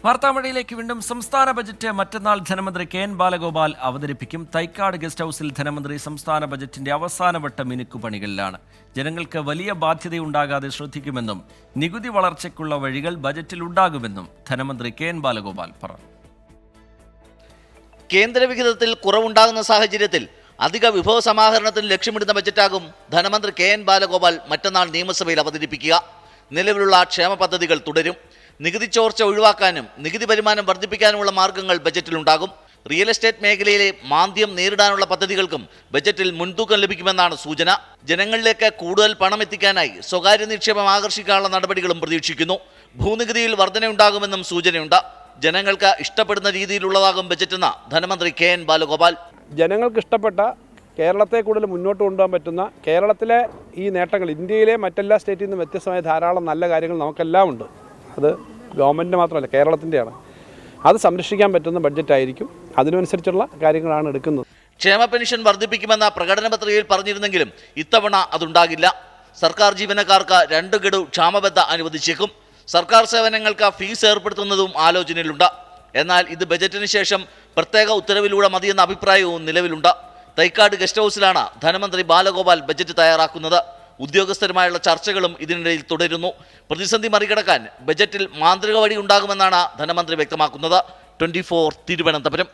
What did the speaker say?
വാർത്താമഴയിലേക്ക് വീണ്ടും. സംസ്ഥാന ബജറ്റ് മറ്റന്നാൾ ധനമന്ത്രി കെ എൻ ബാലഗോപാൽ അവതരിപ്പിക്കും. തൈക്കാട് ഗസ്റ്റ് ഹൌസിൽ ധനമന്ത്രി സംസ്ഥാന ബജറ്റിന്റെ അവസാനവട്ട മിനുക്കുപണികളിലാണ്. ജനങ്ങൾക്ക് വലിയ ബാധ്യതയുണ്ടാകാതെ ശ്രദ്ധിക്കുമെന്നും നികുതി വളർച്ചയ്ക്കുള്ള വഴികൾ ബജറ്റിൽ ഉണ്ടാകുമെന്നും ധനമന്ത്രി കെ എൻ ബാലഗോപാൽ പറഞ്ഞു. കേന്ദ്രവിഹിതത്തിൽ കുറവുണ്ടാകുന്ന സാഹചര്യത്തിൽ അധിക വിഭവ സമാഹരണത്തിന് ലക്ഷ്യമിടുന്ന ബജറ്റാകും ധനമന്ത്രി കെ എൻ ബാലഗോപാൽ മറ്റന്നാൾ നിയമസഭയിൽ അവതരിപ്പിക്കുക. നിലവിലുള്ള ക്ഷേമ പദ്ധതികൾ തുടരും. നികുതി ചോർച്ച ഒഴിവാക്കാനും നികുതി വരുമാനം വർദ്ധിപ്പിക്കാനുമുള്ള മാർഗങ്ങൾ ബജറ്റിലുണ്ടാകും. റിയൽ എസ്റ്റേറ്റ് മേഖലയിലെ മാന്ദ്യം നേരിടാനുള്ള പദ്ധതികൾക്കും ബജറ്റിൽ മുൻതൂക്കം ലഭിക്കുമെന്നാണ് സൂചന. ജനങ്ങളിലേക്ക് കൂടുതൽ പണം എത്തിക്കാനായി സ്വകാര്യ നിക്ഷേപം ആകർഷിക്കാനുള്ള നടപടികളും പ്രതീക്ഷിക്കുന്നു. ഭൂനികുതിയിൽ വർധനയുണ്ടാകുമെന്നും സൂചനയുണ്ട്. ജനങ്ങൾക്ക് ഇഷ്ടപ്പെടുന്ന രീതിയിലുള്ളതാകും ബജറ്റെന്ന് ധനമന്ത്രി കെ എൻ ബാലഗോപാൽ. ജനങ്ങൾക്ക് ഇഷ്ടപ്പെട്ട, കേരളത്തെ കൂടുതൽ മുന്നോട്ട് കൊണ്ടുപോകാൻ പറ്റുന്ന, കേരളത്തിലെ ഈ നേട്ടങ്ങൾ ഇന്ത്യയിലെ മറ്റെല്ലാ സ്റ്റേറ്റിൽ നിന്നും വ്യത്യസ്തമായ ധാരാളം നല്ല കാര്യങ്ങൾ നമുക്കെല്ലാം ഉണ്ട്. അത് ഗവൺമെൻറ്റിൻ്റെ മാത്രമല്ല, കേരളത്തിൻ്റെയാണ്. അത് സംരക്ഷിക്കാൻ പറ്റുന്ന ബഡ്ജറ്റായിരിക്കും. അതിനനുസരിച്ചുള്ള കാര്യങ്ങളാണ് എടുക്കുന്നത്. ക്ഷേമ പെൻഷൻ വർദ്ധിപ്പിക്കുമെന്ന പ്രകടന പത്രികയിൽ പറഞ്ഞിരുന്നെങ്കിലും ഇത്തവണ അതുണ്ടാകില്ല. സർക്കാർ ജീവനക്കാർക്ക് 2 ഗഡു ക്ഷാമബത്ത അനുവദിച്ചേക്കും. സർക്കാർ സേവനങ്ങൾക്ക് ഫീസ് ഏർപ്പെടുത്തുന്നതും ആലോചനയിലുണ്ട്. എന്നാൽ ഇത് ബജറ്റിന് ശേഷം പ്രത്യേക ഉത്തരവിലൂടെ മതിയെന്ന അഭിപ്രായവും നിലവിലുണ്ട്. തൈക്കാട് ഗസ്റ്റ് ഹൌസിലാണ് ധനമന്ത്രി ബാലഗോപാൽ ബജറ്റ് തയ്യാറാക്കുന്നത്. ഉദ്യോഗസ്ഥരുമായുള്ള ചർച്ചകളും ഇതിനിടയിൽ തുടരുന്നു. പ്രതിസന്ധി മറികടക്കാൻ ബജറ്റിൽ മാന്ത്രിക വഴി ഉണ്ടാകുമെന്നാണ് ധനമന്ത്രി വ്യക്തമാക്കുന്നത്. 24 തിരുവനന്തപുരം.